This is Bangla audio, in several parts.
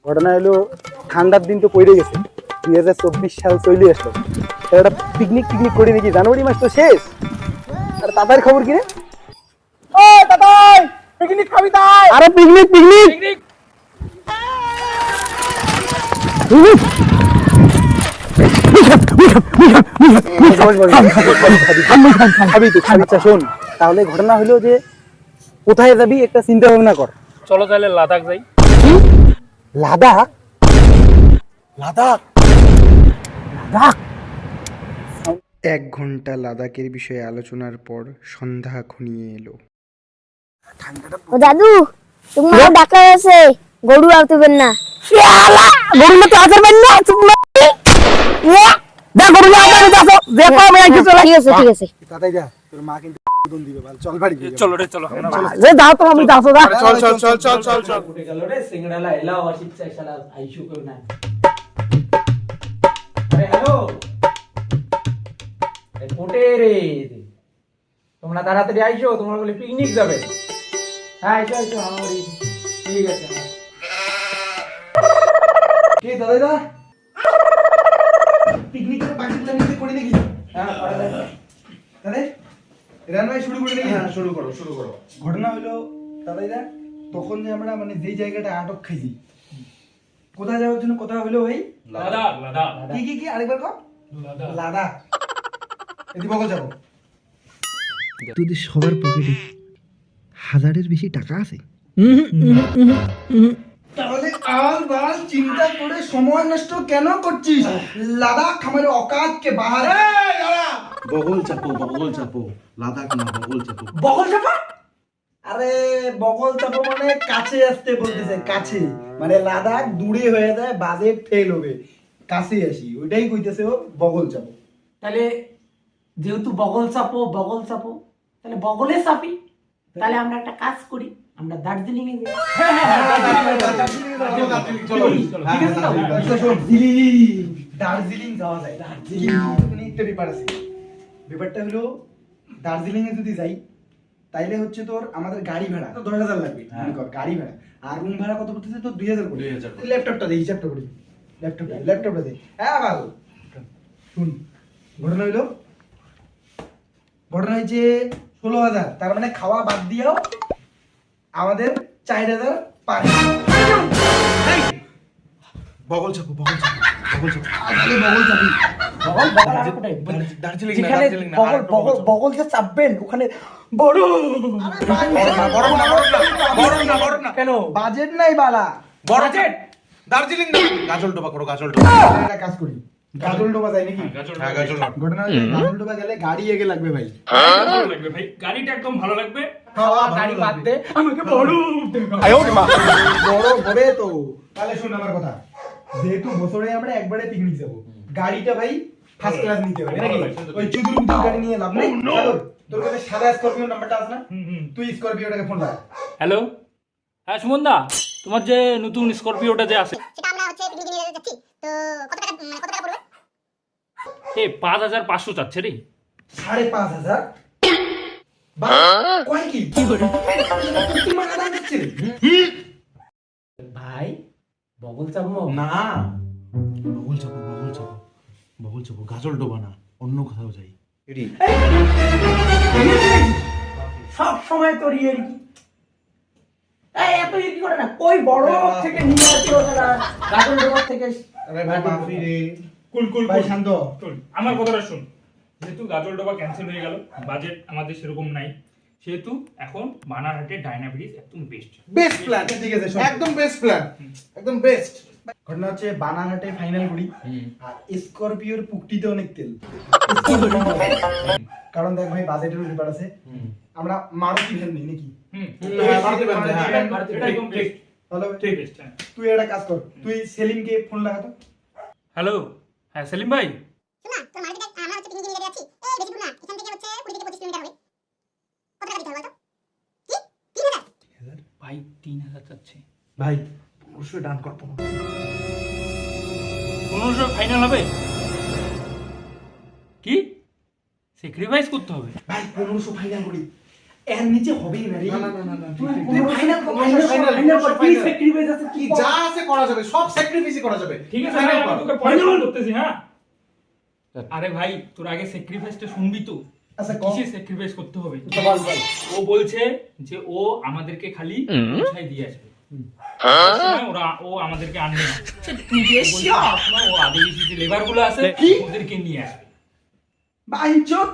ঘটনা হলো ঠান্ডার দিন তো পড়ে গেছে, 2024 সাল চলে আসলো। একটা পিকনিক করি নাকি, জানুয়ারি মাস তো শেষ। আর তাদের খবর কি রে? ও তাতাই, পিকনিক খাবি তাই? আরে পিকনিক শোন, তাহলে ঘটনা হলো যে কোথায় যাবি একটা চিন্তা ভাবনা কর। চলো তাহলে লাদাখ যাই। লাদাখ? লাদাখ? লাদাখ? 1 ঘন্টা লাদাখের বিষয়ে আলোচনার পর সন্ধ্যা ঘনিয়ে এলো। ও দাদু, তোমার ডাকা আছে, গরু আর তুবেন না। শালা গরু না তো আচার বান না, চুপ না দা গরু না আচার দাও, দেখো আমি আইছি। চল ঠিক আছে তাতাই যা, তোর মা কিন্তু দুধ দিবে। ভাই চল বাড়ি গিয়ে। চলো রে চলো। যে যাও তো, আমি যাও দা। চল উঠে গেল রে সিংড়ালা এলাও আসিত চাই শালা আইসু কেউ না। আরে হ্যালো এ কোটে রে, তোমরা তাড়াতাড়ি আইসো, তোমরা বলে পিকনিক যাবে। হ্যাঁ আইসো আমারই ঠিক আছে। কে দাদাই দা পিকনিকের বাকি প্ল্যান করে নাকি? হ্যাঁ দাদা রান্না শুরু করে নাকি? হ্যাঁ শুরু করো। ঘটনা হলো দাদাই দা, তখন যে আমরা মানে যেই জায়গাটা আটক খাইছি, কোথায় যাওয়ার জন্য কথা হলো ভাই? লাদাখ লাদাখ কি আরেকবার কর। লাদাখ। লাদাখ এদি বকল যাবো। তোদের সবার পকেটে 1000-এর বেশি টাকা আছে? তাহলে আল বাল চিন্তা করে সময় নষ্ট কেন করছিস? লাদাখ আমাদের औकात के बाहर है। বগল চাপো লাদাখ না বগল চাপো। বগল চাপা? আরে বগল চাপো মানে কাছে আসতে বলতেছে, কাছে মানে লাদাখ দূরে হয়ে যায়, বাজেট ফেল হবে, কাছে আসি, ওইটাই কইতেছে ও বগল চাপো। তাহলে যেহেতু বগল চাপো তাহলে বগলে চাপি। তাহলে আমরা একটা কাজ করি, আমরা দার্জিলিং এ যাই। ঠিক আছে তো? আচ্ছা শোন, দার্জিলিং যাওয়া যায়। দার্জিলিং একটা ব্যাপার আছে। ব্যাপারটা হলো দার্জিলিং এ যদি যাই তাইলে হচ্ছে তোর আমাদের গাড়ি ভাড়া তো 10,000 লাগবে, মনে কর গাড়ি ভাড়া। আর রুম ভাড়া কত পড়তেছে? তো 2,000 করে। ল্যাপটপটা দে, হিসাবটা করি। ল্যাপটপটা দে। হ্যাঁ ভালো শুন, ঘটনা হয়েছে 16,000, তার মানে খাওয়া বাদ দিয়েও আমাদের 4,000 পার। বগল চাপো তাহলে বগল চাপি। দার্জিলিং যেখানে বগল যে চাপবেন ওখানে বড় কেন বাজেট নাই বালা। বাজেট দার্জিলিং না গাজলডোবা করো গাজলডোবা। একটা কাজ করি, গাজলডোবা যাই নাকি? হ্যাঁ গাজলডোবা। ঘটনা হচ্ছে গাজলডোবা গেলে গাড়ি আগে লাগবে ভাই। ভালো লাগবে ভাই, গাড়িটা একদম ভালো লাগবে। গাড়ি বাদ দে, আমাকে বড় বড় হবে তো। তাহলে শুন আমার কথা, যেহেতু বছরে আমরা একবারে পিকনিক যাব, গাড়িটা ভাই ফার্স্ট ক্লাস নিতে হবে নাকি? ওই চুদুর গাড়ি নিয়ে লাভ নাই। তোর কাছে সাদা স্করপিও নাম্বারটা আছে না? তুই স্করপিওটাকে ফোন লাগ। হ্যালো, হ্যাঁ সুমন দা, তোমার যে নতুন স্করপিওটা যে আছে, সেটা আমরা হচ্ছে পিকনিক নিয়ে যাচ্ছি, তো কত টাকা পড়বে? 5,500 চাচ্ছে রে। 5,500? কয় কি মানা দিচ্ছে রে? ভাই বগল চাপবো না বগল চাপো গাজলডোবা না, অন্য কোথাও যাই। সব সময় তোর ইয়ে কি এত ইয়ে কি করে না, কই বড় থেকে নিয়ে আসি ওরা গাজল ডোবার থেকে। আরে ভাই মাফি রে। কুল ভাই শান্ত। আমার কথাটা শুন, যেহেতু গাজলডোবা ক্যান্সেল হয়ে গেল, বাজেট আমাদের সেরকম নাই, সেহেতু এখন বানারহাটে ডায়না ব্রিজ একদম বেস্ট প্ল্যান। ঠিক আছে শোন, একদম বেস্ট প্ল্যান, একদম বেস্ট। ঘটনা হচ্ছে বানারহাটে ফাইনাল করি। আর স্করপিওর পুকটিতে অনেক তেল। কারণ দেখ ভাই বাজেটের ব্যাপার আছে, আমরা মারুতি ভ্যান নেই নাকি? ভালো হবে। তুই একটা কাজ কর, তুই সেলিমকে ফোন লাগা তো। হ্যালো, হ্যাঁ সেলিম ভাই, শোনা, তোর মার্কেটে আমরা হচ্ছে পিকনিক নিয়ে যাচ্ছি। এই বেশি দূর না, এখান থেকে হচ্ছে 20 থেকে 25 কিলোমিটার হবে। কত টাকা দিতে হবে বলতো? কি 3,000? ভাই 3,000 চাচ্ছে। ভাই অবশ্যই ডান কর। 1500 ফাইনাল হবে কি? স্যাক্রিফাইস করতে হবে ভাই 1500 ফাইনাল করি। এর নিচে হবেই না রে। না, না, না, না, না, তুই ঠিক, তুই ঠিক। ফাইনাল কর, final, ফাইনাল কর, কি final. sacrifice আছে কি তুই কর। যা আছে করা যাবে, সব স্যাক্রিফাইসই করা যাবে। ঠিক আছে Final ভাই, আমি কর। তোকে পরে ফোন করতেছি, হ্যাঁ? আরে ভাই, তোর আগে স্যাক্রিফাইসটা শুনবি তো? আচ্ছা, কর। কিসে স্যাক্রিফাইস করতে হবে? বল, বল। ও বলছে যে ও আমাদেরকে খালি পৌঁছাই দিয়ে আসবে। ও আমাদেরকে আনবে না। ও আদিবাসী যে লেবারগুলো আছে কি? ওদেরকে নিয়ে আসবে। বাইচোদ,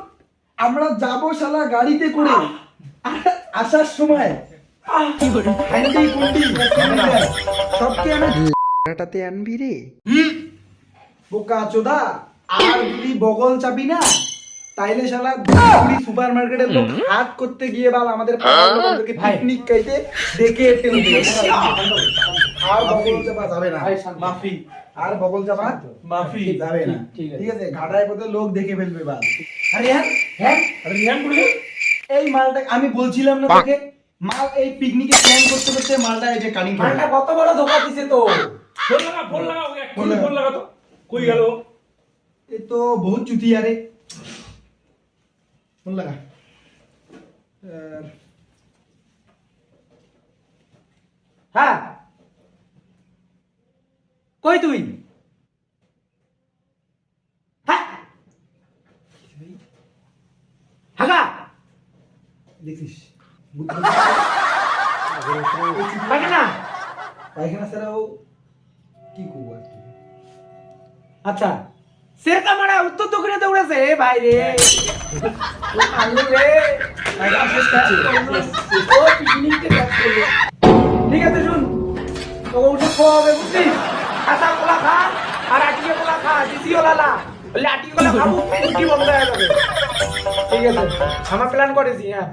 আমরা যাবো শালা গাড়িতে করে, আর আসার সময় হ্যান্ডি কুন্ডি সবকে আমি ভাড়াটাতে আনবি রে? বোকা চোদা। আর যদি বগল চাপি না, তাইলে শালা ধুবড়ি সুপার মার্কেটের লোক হাট করতে গিয়ে বাল আমাদের পাড়ার লোকদেরকে পিকনিক খাইতে ডেকে টেনে আর বগল চাপা যাবে না। মাফি। আর বগল চাপা মাফি। যাবে না। ঠিক আছে। ঠিক আছে, ঘাটায় পথে লোক দেখে ফেলবে বাল। আরে হ্যাঁ হ্যাঁ, আরে রিহান বলবে এই মালটা আমি বলছিলাম না তোকে, মাল এই পিকনিকে প্ল্যান করতে করতে মালটা এই যে কাটিং করে মালটা কত বড় ধোকা দিছে তো। ফোন লাগা ফোন লাগা। ফোন লাগা তো। কই গেল? এ তো বহুত চুতিয়া রে। ফোন লাগা। হ্যাঁ, কই তুই? হ্যাঁ, হাগা দেখছিস পায়খানা। পায়খানা ছাড়াও কি করবো আর কি। আচ্ছা, সেরকা মারা উত্তর দক্ষিণে দৌড়েছে এ ভাই রে। ও আলু রে, পায়খানা শেষ করছে। ও পিকনিকে কাজ করবে। ঠিক আছে শুন, তোকে উঠে খাওয়া হবে বুঝছিস? কাঁচা কলা খা আর আটিয়ে কলা খা, দিদিও লালা। বললে আটিয়ে কলা খাবো, রুটি বন্ধ হয়ে যাবে। ঠিক আছে, আমার প্ল্যান করেছি। হ্যাঁ,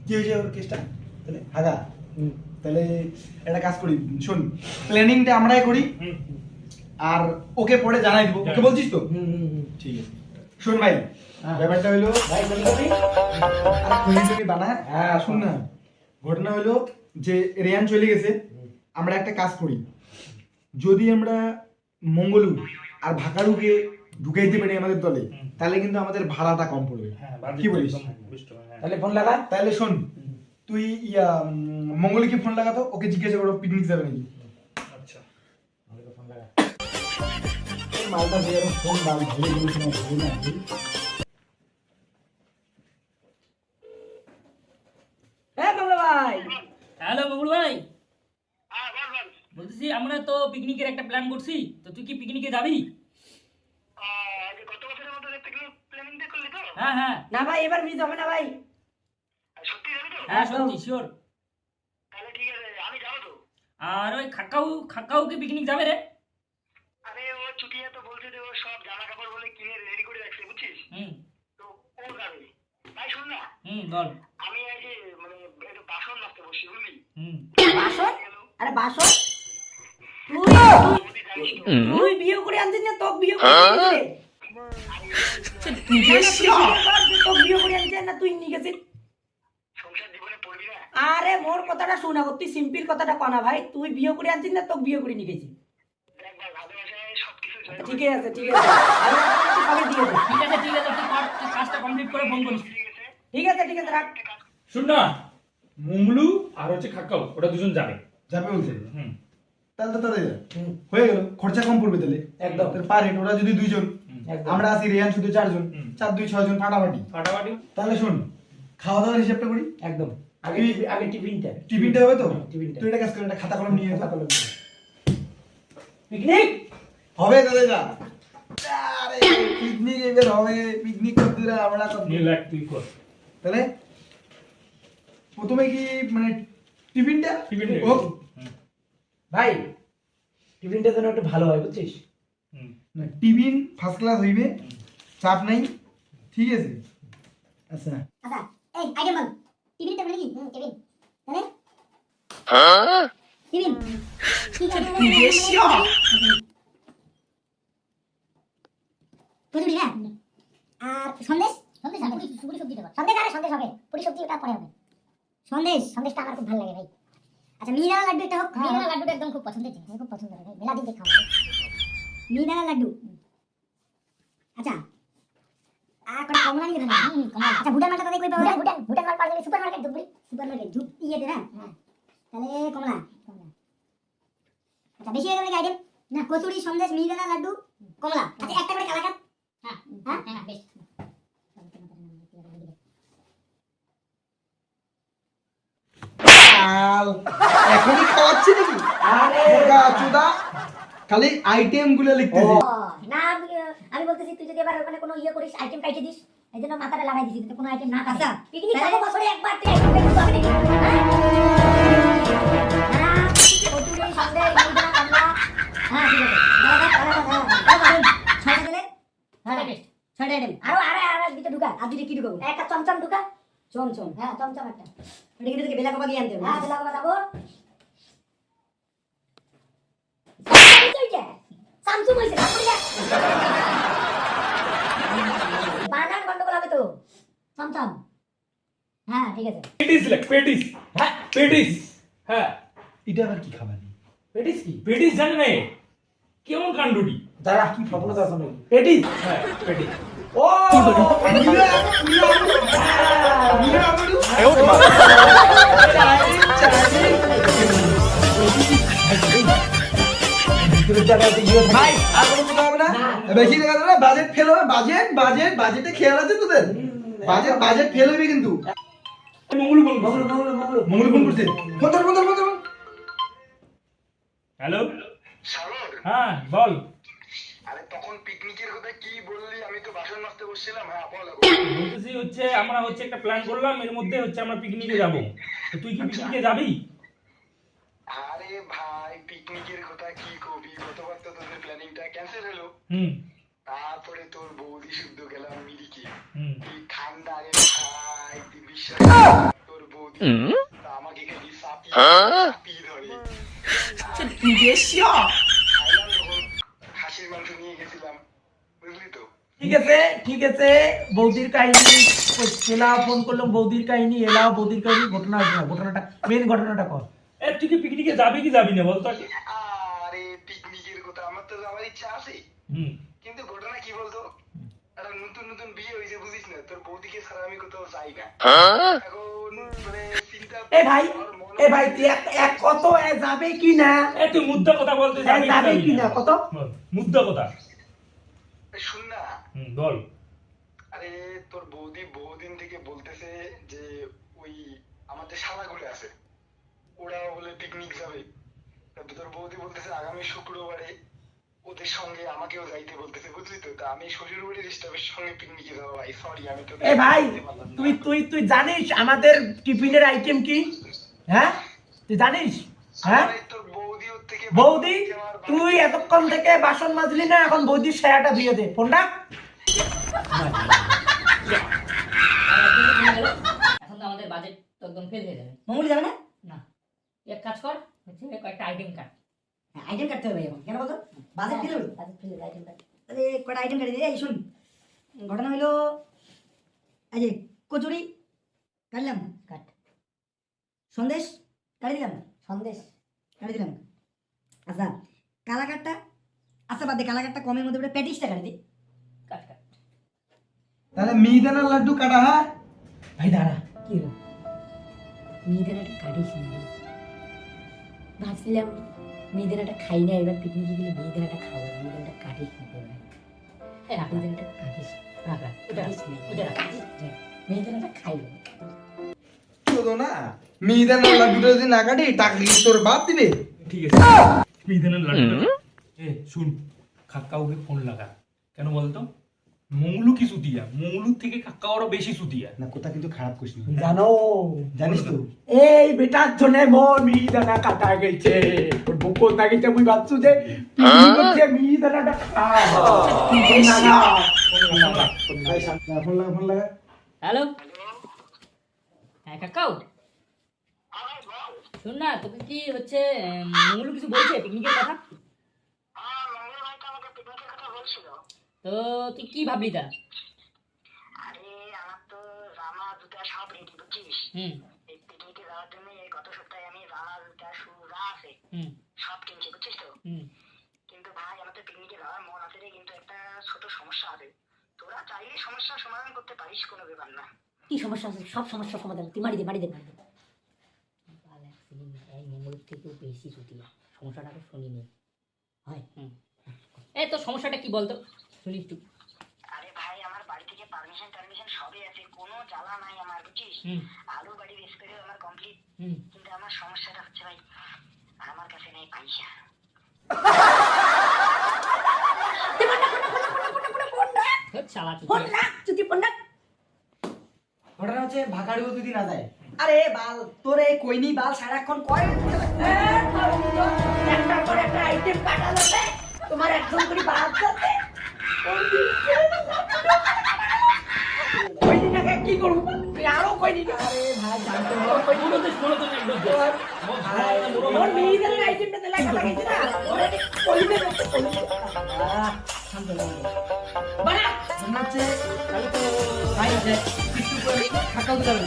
কি হয়েছে ওর কেসটা? তাহলে হাগা, তাহলে একটা কাজ করি, শোন, প্ল্যানিংটা আমরাই করি আর ওকে পরে জানাই দিব। ওকে বলছিস তো? ঠিক আছে। শোন ভাই, হ্যাঁ। ব্যাপারটা হলো ভাই বলি বলি। আর খুনি টুনি বানায়। হ্যাঁ, শোন না, ঘটনা হলো যে রেয়ান চলে গেছে, আমরা একটা কাজ করি, যদি আমরা মঙ্গলু আর ভাকারুকে ঢুকাইতে পারি আমাদের দলে, তাহলে কিন্তু আমাদের ভাড়াটা কম পড়বে। হ্যাঁ, কি বলিস? তাহলে ফোন লাগা। তাহলে শোন, তুই মঙ্গলকে ফোন লাগাতো, ওকে জিজ্ঞাসা করো পিকনিক যাবে নাকি। আচ্ছা। ফোন লাগা। এই মালটা দিয়ে আরো ফোন বাল ধরে দিয়েছে না, ধরে না ধরে। হ্যাঁ বাবলা ভাই। হ্যালো বাবুল ভাই, বলতেছি আমরা তো পিকনিকের একটা প্ল্যান করছি, তো তুই কি পিকনিকে যাবি? হ্যাঁ হ্যাঁ না ভাই, এবার মিস হবে না ভাই। হ্যাঁ সত্যি শিওর। আর ওই খাক্কাও কি পিকনিক যাবে রে? আরে ও ছুটিয়া তো বলছে যে ও সব জামা কাপড় বলে কিনে রেডি করে রাখছে বুঝছিস, হুম তো ও যাবে। তাই শোন না, বল। আমি এই যে মানে একটু বাসন মাজতে বসছি বুঝলি। হুম বাসন? আরে বাসন? তুই বিয়ে করে আনছিস না তোকে বিয়ে করে আনছিস? তোকে বিয়ে করে আনছিস না তুই নিয়ে গেছিস? সংসার জীবনে পড়বি না। আরে মোর কথাটা শোনা, তুই সিম্পল কথাটা কনা ভাই। তুই বিয়ে করে আনছিস না তোকে বিয়ে করে নিয়ে গেছিস? দেখ ভাই, ভালোবাসায় সবকিছু ঠিক আছে ঠিক আছে, আমি তোকে সবই দিয়ে দেব। ঠিক আছে ঠিক আছে, তুই কর, তুই কাজটা কমপ্লিট করে ফোন করিস। ঠিক আছে ঠিক আছে, রাখ। শুন না, মঙ্গলু আর হচ্ছে খাক্কাও, ওটা দুজন যাবে। যাবে বলছে, হুম তাহলে তো তাদের হয়ে গেল, খরচা কম পড়বে তাহলে। একদম। পার হেড ওরা যদি দুইজন, একদম। আমরা আছি রেয়ান শুধু 4 জন, হুম। 4 2 6 জন ফাটাফাটি। ফাটাফাটি। তাহলে শোন, খাওয়া দাওয়ার হিসাবটা করি। একদম। আগে আগে টিফিনটা। টিফিনটা হবে তো? টিফিনটা। তুই একটা কাজ কর, একটা খাতা কলম নিয়ে খাতা আয়। কলম। পিকনিক হবে তাহলে যা। আরে পিকনিক এবার হবে, পিকনিক করতে রে আমরা তো। নীল এক তুই কর। তাহলে প্রথমে কি মানে টিফিনটা টিফিনটা। ও ভাই, টিফিনটা যেন একটু ভালো হয় বুঝছিস? হুম না, টিফিন ফার্স্ট ক্লাস হইবে, চাপ নাই, ঠিক আছে? আচ্ছা আচ্ছা এই আইটেম বল, টিফিন টেবিল কি? টিফিন তাহলে টিফিন ঠিক আছে পুরি না আর সন্দেশ। সন্দেশ হবে পুরি সবজি দেব। সন্দেশ আরে সন্দেশ হবে, পুরি সবজি ওটা পরে হবে। সন্দেশটা আমার খুব ভালো লাগে ভাই। আচ্ছা মিহিদানা লাড্ডু একটা হোক। মিহিদানা লাড্ডুটা একদম খুব পছন্দের জিনিস, আমি খুব পছন্দ করি ভাই, মেলা দিন থেকে খাওয়া। মিহিদানা লাড্ডু। আচ্ছা করে কমলা নিয়ে না কমলা আচ্ছা ভুটান মালটা তাদের কই পাবো ভুটান মাল পাওয়া যাবে সুপারমার্কেট ধুপ ইয়েতে না তাহলে কমলা আচ্ছা বেশি হয়ে গেল আইটেম না কচুরি সন্দেশ মিহিদানা লাড্ডু কমলা আচ্ছা একটা করে কালাকাত হ্যাঁ হ্যাঁ বেশ এখনই খাওয়াচ্ছি নাকি? বোকা চোদা, খালি আইটেম গুলো লিখতেছি। না আমি বলতেছি তুই যদি এবার ওখানে কোনো ইয়ে করিস আইটেম কাইটে দিস এই জন্য মাথাটা লাগাই দিছিস যাতে কোনো আইটেম না থাকে পিকনিক যাবো বছরে একবার তুই আইটেম কাইটে হবে নাকি হ্যাঁ কচুরি সন্দেশ মিহিদানা কমলা হ্যাঁ ঠিক আছে ছয়টা দিলে হ্যাঁ বেস্ট ছয়টা আইটেম আরো দুটো ঢুকা আর দুটো কি ঢুকাবো একটা চমচম ঢুকা চমচম হ্যাঁ চমচম একটা ওটা কিন্তু তোকে বেলা কবা গিয়ে আনতে হবে হ্যাঁ বেলা কবা যাবো সামসুং হইছে বানান গন্ডগোল হবে তো চমচম হ্যাঁ ঠিক আছে পেটিস লাগ পেটিস হ্যাঁ পেটিস হ্যাঁ এটা আবার কি খাবার? পেটিস কি পেটিস জানে না কেমন কাণ্ডটি দাঁড়া কি খবরটা আছে নাকি পেটিস হ্যাঁ পেটিস ও ভাই আর কোনো কথা হবে না, বেশি টাকা দেবে, বাজেট ফেল হবে, বাজেটে খেয়াল আছে তোদের? বাজেট ফেল হবে কিন্তু। মঙ্গল ফোন মঙ্গল ফোন করছে, ফোন ধর। হ্যালো সাগর, হ্যাঁ বল আরে তখন পিকনিকের কথা কি বললি? আমি তো বাসন মাজতে বসছিলাম। হ্যাঁ বল। বলতেছি হচ্ছে আমরা হচ্ছে একটা প্ল্যান করলাম, এর মধ্যে হচ্ছে আমরা পিকনিকে যাব। তো তুই কি পিকনিকে যাবি? আরে ভাই পিকনিকের কথা কি কবি, গতবার তো তোদের প্ল্যানিংটা ক্যান্সেল হলো। হুম তারপরে তোর বৌদি শুদ্ধ গেলাম মিরিকে। হুম কি ঠান্ডা রে ভাই, তুই বিশ্বাস তোর বৌদি তা আমাকে খালি চাপিয়ে ধরে। খাইলাম যখন খাসির মাংস নিয়ে গেছিলাম, বুঝলি তো? ঠিক আছে বৌদির কাহিনী এলাও ফোন করলাম বৌদির কাহিনী ঘটনাটা মেন ঘটনাটা কর এ তুই কি পিকনিকে যাবি কি যাবি না বল তো আগে? আরে পিকনিকের কথা আমার তো যাওয়ার ইচ্ছা আছে, হুম কিন্তু ঘটনা কি বলতো, একটা নতুন বিয়ে হয়েছে বুঝিস না, তোর বৌদিকে ছাড়া আমি কোথাও যাই না। এখন মানে চিন্তা এ ভাই তুই এক কত যাবে কি না এ তুই মুদ্রা কথা বলতে যাবি যাবে কি না কত বল, মুদ্রা কথা শুন না, বল। আরে তোর বৌদি বহুদিন থেকে বলতেছে যে ওই আমাদের শালাগুলো আছে ওরা বলে পিকনিক যাবে। তারপর তোর বৌদি বলতেছে আগামী শুক্রবারে ওদের সঙ্গে আমাকেও যাইতে বলতেছে, বুঝলি তো? তা আমি শ্বশুর বাড়ির স্টাফের সঙ্গে পিকনিকে যাবো ভাই, সরি আমি তো এ ভাই তুই জানিস আমাদের টিফিনের আইটেম কি হ্যাঁ তুই জানিস হ্যাঁ তোর বৌদি ওর থেকে বৌদি তুই এতক্ষণ থেকে বাসন মাজলি না এখন বৌদির সেরাটা দিয়ে দে ফোনটা এখন তো আমাদের বাজেট তো একদম ফেল হয়ে যাবে। মঙ্গল যাবে না না এক কাজ কর হচ্ছে কয়েকটা আইটেম কাট। আইটেম কাটতে হবে এখন কেন বলতো বাজেট ফিল হবে আইটেম কাট তাহলে কটা আইটেম কাটি এই শুন ঘটনা হলো এই যে কচুরি কাটলাম কাট সন্দেশ কাটি দিলাম আচ্ছা কালাকাটটা আচ্ছা বাদ দে কালাকাটটা কমের মধ্যে প্যাটিসটা কাটি দিই কাট কাট তাহলে মিহিদানার লাড্ডু কাটা। হ্যাঁ ভাই দাঁড়া কি হলো মিহিদানাটা কাটিস না ভাবছিলাম মিহিদানাটা খাই না এবার পিকনিকে গেলে মিহিদানাটা খাবো মিহিদানাটা কাটিস না এই রাখ মিহিদানাটা কাটিস রাখ রাখ এটা এটা রাখ। মিহিদানাটা খাই চোদো না, মিহিদানার লাড্ডুটা যদি না কাটি টাকা কি তোর বাপ দিবে? ঠিক আছে মিহিদানের লাড্ডু এ শুন কাকাউকে ফোন লাগা। কেন বলতো মঙ্গলু কি সুতিয়া, মঙ্গলুর থেকে কাকাওরা বেশি সুতিয়া। না কথা কিন্তু খারাপ করিস না, জানো জানিস তো? এই বেটার জন্য মোর মিহিদানা কাটা গেছে তোর বুকো তাগিতে মুই ভাবছু যে পিকনিক হচ্ছে মিহিদানাটা খা ফোন লাগা। হ্যালো হ্যাঁ কাকাও শোন না তোকে কি হচ্ছে মঙ্গলু কিছু বলছে পিকনিকের কথা? হ্যাঁ মঙ্গল ভাই তো আমাকে পিকনিকের কথা বলছিল। তো তুই কি ভাবলি তা? আরে আমার তো জামা জুতা সব রেডি, বুঝছিস? হুম এই পিকনিকে যাওয়ার জন্য এই গত সপ্তাহে আমি জামা জুতা শু যা আছে হুম সব কিনছি, বুঝছিস তো? হুম কিন্তু ভাই আমার তো পিকনিকে যাওয়ার মন আছে রে, কিন্তু একটা ছোট সমস্যা আছে। তোরা চাইলে সমস্যার সমাধান করতে পারিস, কোনো ব্যাপার না। কি সমস্যা আছে? সব সমস্যার সমাধান তুই মারি দে মারি দে মারি দে। এই মঙ্গল থেকেও বেশি চুটিয়া সমস্যাটা তো শুনিনি হয়। এই তোর সমস্যাটা কি বলতো শুনি একটু। আরে ভাই, আমার বাড়ি থেকে পারমিশন সবই আছে, কোনো জ্বালা নাই আমার, বুঝছিস? আলু বাড়ির স্প্রে আমার কমপ্লিট, কিন্তু আমার সমস্যাটা হচ্ছে ভাই, আমার কাছে নেই পয়সা। ঘটনা হচ্ছে ভাগাড়িও যদি না যায়, আরে বাল তোরে কইনি বাল সারাক্ষণ কয় একটার পর একটা আইটেম পাঠালো তোমার একদম করে বাদ যাচ্ছে। কি করবো তুই আরো কইনি না? আরে ভাই জানতো ওর মেয়েদের আইটেমটা দিলে কথা গেছে না, ওরে কইনি না। বানা মনে হচ্ছে তাহলে তো ভাই আছে একটু করে থাকাও তো যাবে।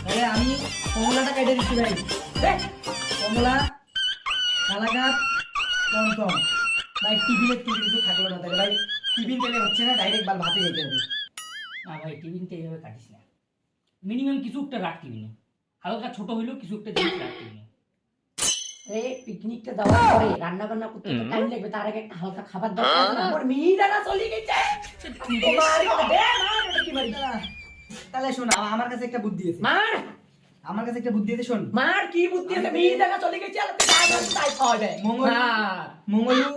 তাহলে আমি কমলাটা কেটে দিচ্ছি ভাই। দেখ কমলা কালাকাত টমটম ভাই, টিফিনের তুই কিছু থাকলো না, তাহলে ভাই টিফিন তেলে হচ্ছে না, ডাইরেক্ট বাল ভাতে যেতে হবে। না ভাই টিফিনটা এইভাবে কাটিস না, মিনিমাম কিছু একটা রাখ টিফিনে, হালকা ছোট হইলেও কিছু একটা জিনিস রাখ টিফিনে। এই পিকনিকটা যাওয়ার পরে রান্না বান্না করতে তো টাইম লাগবে, তার আগে একটা হালকা খাবার দরকার আছে না? ওর মেয়েরা চলে গেছে। তোমার দে মার, ওটা কি মারি? তাহলে শোন, আমার কাছে একটা বুদ্ধি আছে, মার আমার কাছে একটা বুদ্ধি আছে, শোন। মার কি বুদ্ধি আছে? মেয়েরা চলে গেছে, আর তুই তাই বল, তাই খাওয়া যায়। মঙ্গল মঙ্গলু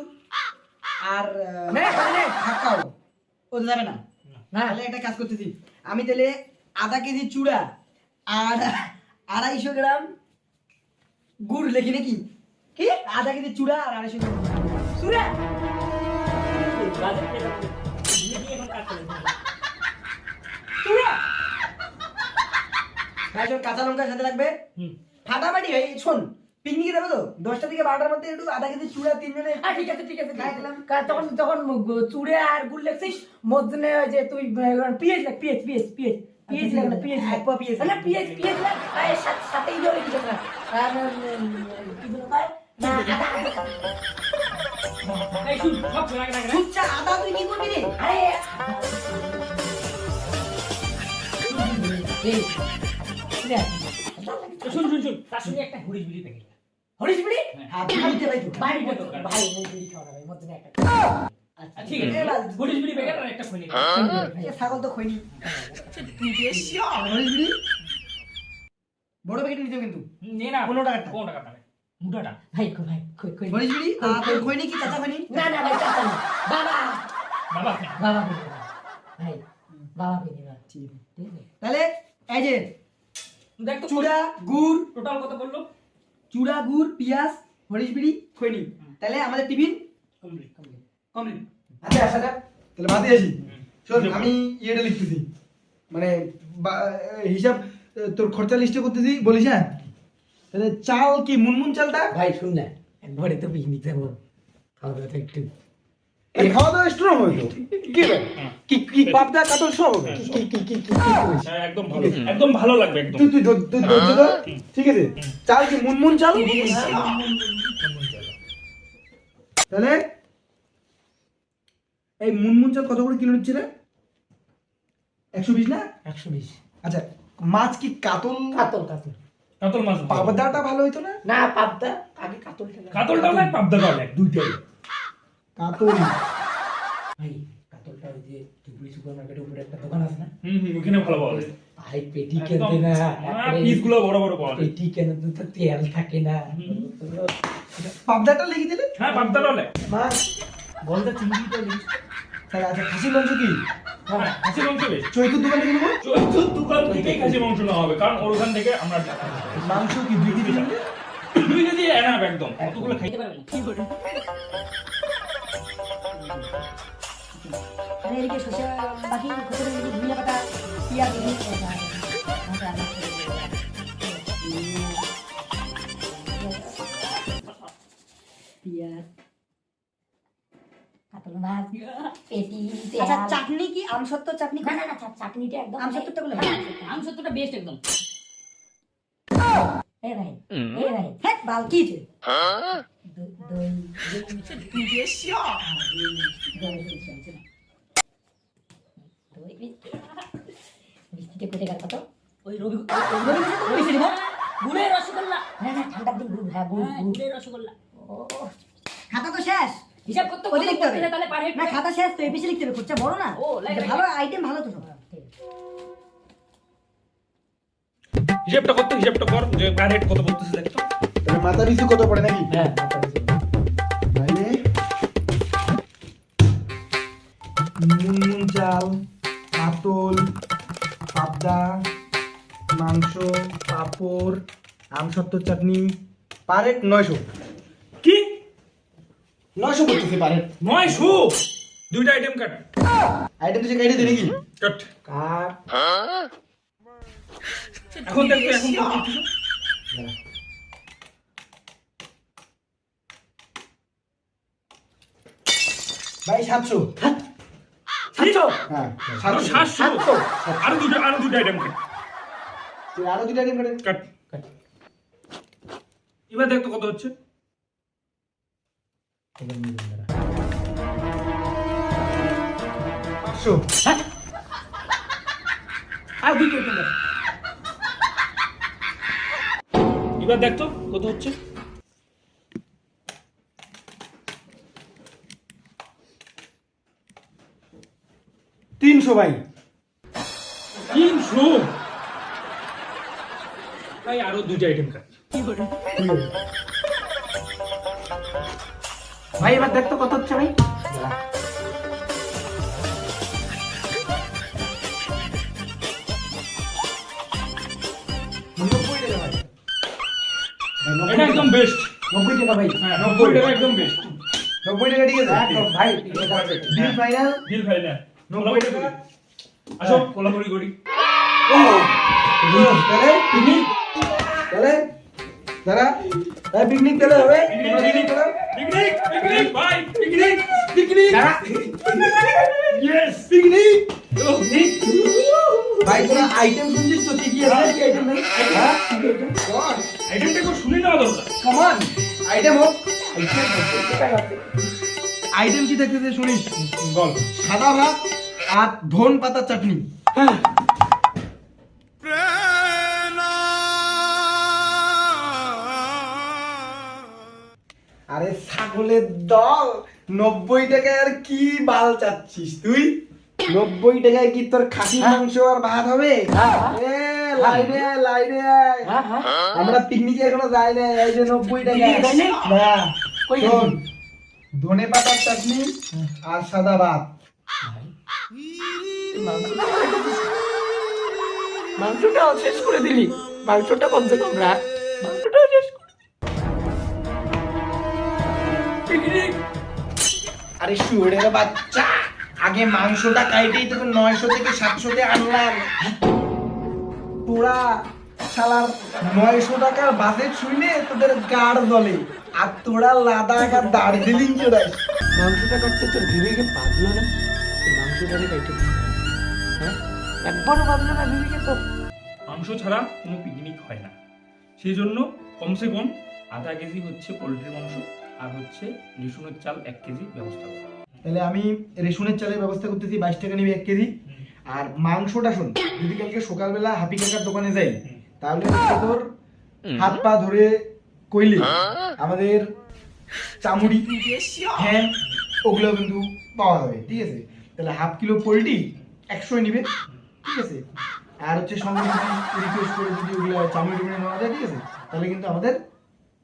আর নে নে খাক্কাও ও তো যাবে না। না তাহলে একটা কাজ করতেছি, আমি তাহলে আধা কেজি চূড়া আর 250 গ্রাম গুড় লিখি নাকি? কি আধা কেজি চূড়া আর 250 গ্রাম সুরে সুরে ভাই শোন, কাঁচা লঙ্কার সাথে লাগবে ফাটাফাটি। ভাই শোন, পিকনিকে যাবে তো 10টা থেকে 12টার মধ্যে একটু আধা কেজি চূড়া 3 জনে। ঠিক আছে ঠিক আছে খাই দিলাম। তখন তখন চুড়ে আর গুড় লেগছিস মধ্যে, ওই যে তুই পিএইচ লাগ, পিএইচ পিএইচ পিএইচ পিএইচ লাগ না, পিএইচ এক পা পিএস না, পিএইচ পিএইচ লাগ, আর সাথেই ধরে কিছু না। আর কি বলে ভাই, না এই শুন সব রাখ রাখ রাখ। আচ্ছা আদা তুই কি করবি রে? আরে এই শুন শুন শুন, তার সঙ্গে একটা হরিশ বিড়ি প্যাকেট। হরিশ বিড়ি হ্যাঁ তুই দিতে ভাই তো। বাইরে ভাই এই বিড়ি খাওয়া না ভাই, মধ্যে একটা আচ্ছা ঠিক আছে, হরিশ বিড়ি প্যাকেট আর একটা খৈনি। এ ছাগল তো খইনি। হরিশ বিড়ি বড় প্যাকেট নিতে হবে কিন্তু। নে না 15 টাকাটা। 15 টাকা তাহলে মুঠাটা। ভাই ভাই কই হরিশ বিড়ি আর খইনি কি চাচা খইনি? না না ভাই চাচা না, বাবা বাবা বাবা ভাই বাবা বিড়ি না, ঠিক আছে। তাহলে এই যে দেখ তো চূড়া গুড়, টোটাল কত বললো? চূড়া গুড় পেঁয়াজ হরিশ বিড়ি খইনি, তাহলে আমাদের টিফিন কমপ্লিট কমপ্লিট। কমপ্লিট। আচ্ছা আসা যাক, তাহলে ভাতে আসি। শোন আমি ইয়েটা লিখতেছি, মানে হিসাব তোর খরচা লিস্টে করতেছি, বলিস হ্যাঁ? তাহলে চাল কি মুনমুন চালটা? ভাই শুন না, একবারে তো পিকনিক যাবো, খাওয়া দাওয়া একটু এই খাওয়া দাওয়া স্ট্রং হবে তো? কি রে কি কি পাবদা কাটল সব হবে? হ্যাঁ একদম ভালো, একদম ভালো লাগবে একদম। তুই তুই ধৈর্য ধর, ঠিক আছে? চাল কি মুনমুন চাল? তাহলে এই মুনমুন চাল কত করে কিলো নিচ্ছে রে? 120 না? 120। আচ্ছা মাছ কি কাতল? কাতল কাতল কাতল মাছ। পাবদাটা ভালো হইতো না? না, পাবদা আগে কাতলটা না। কাতলটাও লাগে পাবদাটাও লাগে, দুইটাই। কাতল ভাই কাতলটা ওই যে ধুবড়ি সুপার মার্কেটের উপরে একটা দোকান আছে না, ওখানে ভালো পাওয়া যায়। ভাই পেটি একদম কেনতে না, পিসগুলো বড় বড় পাওয়া যায়। পেটি কেন তো তেল থাকে না। পাবদাটা লিখে দিলে? হ্যাঁ পাবদাটাও লাগে। মা বলতে চিংড়িটা লিখ। তাহলে আচ্ছা খাসির মাংস কি? হ্যাঁ খাসি মাংস বেশ। চৈতুর দোকান থেকে নেবো? চৈতুর দোকান থেকেই খাসি মাংস নেওয়া হবে, কারণ ওর ওখান থেকে আমরা মাংস কি 2 কেজি নেবে? 2 কেজি এনাফ একদম, অতগুলো খাইতে খেতে পারবে না। আরে এদিকে শসা বাকি খসে এদিকে ধনিয়া পাতা পেঁয়াজ দিয়ে পেঁয়াজ কাতল মাছ পেটি আচ্ছা তেল। চাটনি কি আমসত্ব চাটনি? না না না চাটনিটা একদম আমসত্বটা গুলো আমসত্বটা বেস্ট একদম। এই ভাই হ্যাঁ বাল কি রে? দই মিষ্টিতে কোথাকার কত? ওই রবি গুড়ের রসগোল্লা। হ্যাঁ হ্যাঁ, ঠান্ডার দিন গুড়, হ্যাঁ গুড় গুড়। গুড়ের রসগোল্লা। ও, খাতা তো শেষ। হিসাব করতে ওই লিখতে হবে। তাহলে পার হেড না খাতা শেষ তো, এপিসি লিখতে হবে, খরচা বড় না। ও, লাইক, ভালো আইটেম, ভালো তো সব। ঠিক আছে। হিসাবটা কত, হিসাবটা কর যে পার হেড কত বলতেছে দেখ তো। তাহলে মাথা পিছু কত পড়ে নাকি? হ্যাঁ তাইলে মুনমুন চাল, কাতল, পাবদা, মাংস, পাঁপড়, আমসত্ত্বর চাটনি, পার হেড 900। কি 900 করতেছে পার হেড। 900? দুইটা আইটেম কাট। আইটেম তো কেটে দিই নাকি? কাট। কাট। এখন দেখ তো, এখন কত কিছু। ভাই 700। 700? হ্যাঁ আরো 700? আরো দুটো আইটেম কাট। তুই আরো দুটো আইটেম কাটে। কাট কাট। এবার দেখ তো কত হচ্ছে। 500। আর দুটো আইটেম কাট। এবার দেখ তো কত হচ্ছে। 300 ভাই। 300? ভাই আরো দুটো আইটেম কাট। ভাই এবার দেখ তো কত হচ্ছে ভাই। এটা একদম বেস্ট। 90 টাকা ভাই। হ্যাঁ 90 টাকা একদম বেস্ট। 90 টাকা ঠিক আছে? একদম ভাই। Deal final. বিল ফাইনাল। 90 টাকা। আসো কোলাপুরি করি। তাহলে পিকনিক, তাহলে দাঁড়া, তাহলে পিকনিক তাহলে হবে। পিকনিক পিকনিক ভাই পিকনিক পিকনিক ইয়েস পিকনিক ভাই। তোরা আইটেম শুনছিস তো কি কি আছে? কি আইটেম ভাই? হ্যাঁ আইটেমটা কেউ শুনে নেওয়া দরকার। কমান আইটেম হোক। আইটেম কি থাকতেছে শুনিস? বল। সাদা ভাত আর ধন পাতা চাটনি। আরে ছাগলের দল, 90 টাকায় আর কি বাল চাচ্ছিস তুই? 90 টাকায় কি তোর খাসির মাংস আর ভাত হবে? এ লাইনে আয়, লাইনে আয়। আমরা পিকনিকে এখনো যাই না, এই যে 90 টাকায়। না শোন, ধনে পাতার চাটনি আর সাদা ভাত। মাংসটাও শেষ করে দিলি। মাংসটা কমসে কম রাখ। মাংসটাও শেষ করে পিকনিক। আরে শুয়োরের বাচ্চা, আগে মাংসটা কাইটেই তোকে 900 থেকে 700 তে আনলাম। তোরা শালার 900 টাকার বাজেট শুনে তোদের গাড় জ্বলে, আর তোরা লাদাখ আর দার্জিলিং চড়াইস। মাংসটা কাটতে তোর বিবেকে বাঁধলো না? মাংসটারে কাটতে হ্যাঁ একবারও বাঁধলো না বিবেকে তোর? মাংস ছাড়া কোনো পিকনিক হয় না। সেই জন্য কমসে কম আধা কেজি হচ্ছে পোলট্রির মাংস আর হচ্ছে রেশনের চাল 1 কেজি ব্যবস্থা করো। তাহলে আমি রেশনের চালের ব্যবস্থা করতেছি, 22 টাকা নিবি 1 কেজি। আর মাংসটা শোন, যদি কালকে সকালবেলা হাপি কাকার দোকানে যাই, তাহলে হচ্ছে তোর হাত পা ধরে কইলে আমাদের চামড়ি, হ্যাঁ ওগুলো কিন্তু পাওয়া যাবে, ঠিক আছে? তাহলে হাফ কিলো পোলট্রি 100 নিবে, ঠিক আছে? আর হচ্ছে সঙ্গে যদি রিকোয়েস্ট করে যদি ওগুলো চামড়ি টুমড়ি নেওয়া যায়, ঠিক আছে? তাহলে কিন্তু আমাদের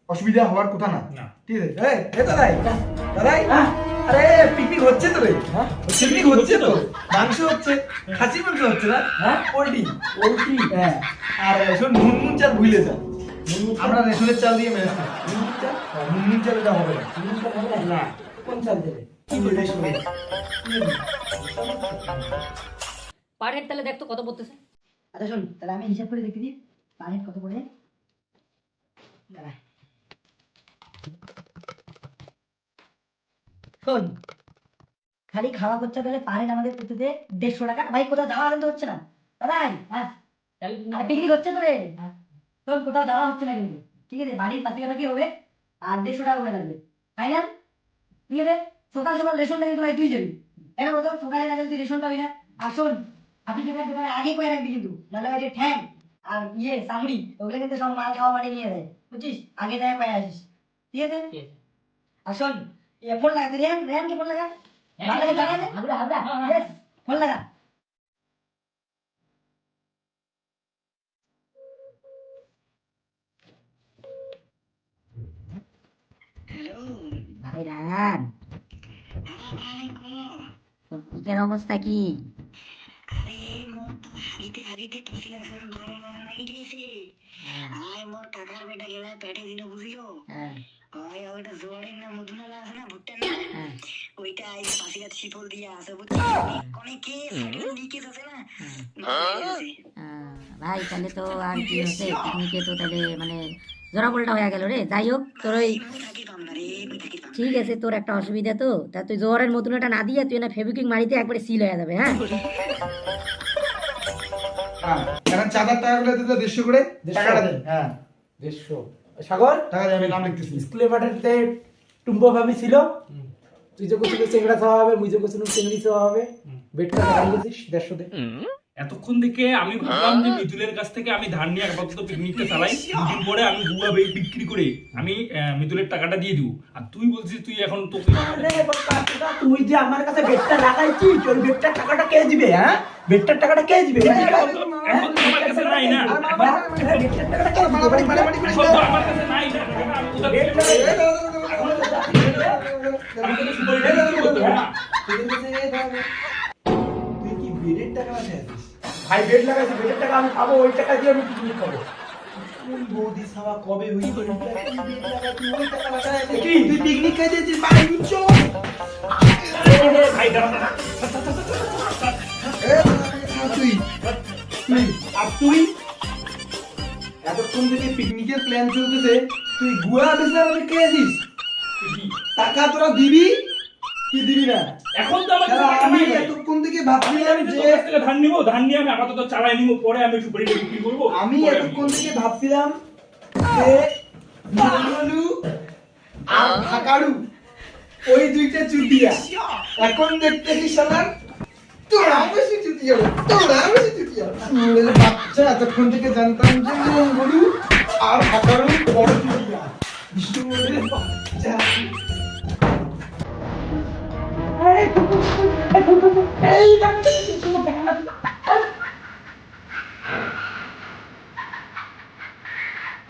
অসুবিধা হওয়ার কথা না, ঠিক আছে? দাদাই দাদাই, আরে পিকনিক হচ্ছে তো রে? হ্যাঁ পিকনিক হচ্ছে তো, মাংস হচ্ছে, খাসি মাংস হচ্ছে না, হ্যাঁ পোলট্রি। পোলট্রি। হ্যাঁ, আর শোন মুনমুন চাল ভুলে যা, আমরা রেশনের চাল দিয়ে ম্যানেজ করি। মুনমুন চাল এটা হবে না। না কোন চাল দেবে? রেশনের। পার হেড তাহলে দেখ তো কত পড়তেছে। আচ্ছা শোন, তাহলে আমি হিসাব করে দেখতে দিই পার হেড কত পড়ে। দাঁড়া। শোন, খালি খাওয়া খরচা তাহলে পার হেড আমাদের করতে 150 টাকা। ভাই কোথাও যাওয়া কিন্তু হচ্ছে না দাদাই? হ্যাঁ পিকনিক হচ্ছে তো রে। শোন, কোথাও যাওয়া হচ্ছে না কিন্তু, ঠিক আছে? বাড়ির পাশে হবে আর 150 টাকা করে লাগবে ফাইনাল, ঠিক আছে? সকাল সকাল রেশনটা কিন্তু ভাই তুই যাবি, কেন বলতো? সকালে না গেলে তুই রেশন পাবি না। আসুন আপনি যেটা তোমার আগে কয়ে রাখবি কিন্তু নাহলে ওই যে ঠ্যাং আর চামড়ি ওগুলো কিন্তু সব মাল খাওয়া মানে নিয়ে যায় বুঝছিস আগে যায় কয়ে আসিস ঠিক আছে আসুন ফোন লাগাতে রেহান কে ফোন লাগা জানা দে হাবড়া হাবড়া ইয়েস ফোন লাগা ভাই রান তোর অবস্থা কি ভাই তাহলে তো আর কি হচ্ছে পিকনিকে তো তাহলে মানে জোড়াপোলটা হয়ে গেল রে যাই হোক তোর ওই ঠিক আছে তোর একটা অসুবিধা তো তা তুই জোয়ারের মতন এটা না দিয়ে তুই না ফেবিকুইক মারিতে একবারে সিল হয়ে যাবে হ্যাঁ হ্যাঁ এখন চাঁদার টাকাগুলো দিতে 150 করে টাকাটা দেন। হ্যাঁ 150 সাগর টাকা দিয়ে আমি নাম লিখতেছি। স্কুলে পাঠাতে টুম্পা ভাবি ছিল তুই যে কোথাও চেংড়া খাওয়া হবে মুই যে কোথাও চেংড়ি খাওয়া হবে বেটটা হারিয়ে গেছিস 150 দে এতক্ষণ থেকে আমি ভাবলাম যে মিতুলের কাছ থেকে আমি ধার নিয়ে আপাতত পিকনিকটা চালাই, দুদিন পরে আমি গুয়া বিক্রি করে আমি মিতুলের টাকাটা দিয়ে দিব। আর তুই বলছিস তুই এখন তো আরে বাবা তুই যে আমার কাছে বেটটা লাগাইছিস ওই বেটটার টাকাটা কে দিবে হ্যাঁ বেটটার টাকাটা কে দিবে এখন তো আমার কাছে নাই না, বেটটার টাকাটা কে দিবে এখন তো আমার কাছে নাই না টাকাটা, আমি কোথা থেকে আমি তো সুপারি করতে হবে না। তুই কি বেডের টাকা আছে? ভাই বেট লাগাইছি বেটের টাকা আমি খাবো ওই টাকা দিয়ে আমি পিকনিক খাবো কোন বৌদি সাবা কবে হইছে তুই বেড লাগাই ওই টাকা লাগাই কি তুই পিকনিক খাইতে যাচ্ছিস বাড়ি নিচ্ছো? ভাই দাঁড়া তুই আর তুই এতক্ষণ থেকে পিকনিকের প্ল্যান চলতেছে তুই গুয়া বেচার আমি কে দিস? টাকা তোরা দিবি কি দিবি না? এখন তো আমার কাছে টাকা আমি নাই ভাই। এতক্ষণ থেকে ভাবছিলাম আমি যে তোর কাছ থেকে ধার নিব, ধার নিয়ে আমি আপাতত চালাই নিব, পরে আমি সুপারিটা বিক্রি করব। আমি পরে এতক্ষণ থেকে ভাবছিলাম যে বাংলু আর ঢাকারু ওই দুইটা চুতিয়া এখন দেখতেছি শালার তোরা বেশি চুতিয়া তোরা বেশি চুতিয়া বাচ্চা এতক্ষণ থেকে জানতাম যে মঙ্গলু আর ঢাকারু বড় চুতিয়া বিষ্ণুপুরের বাচ্চা এই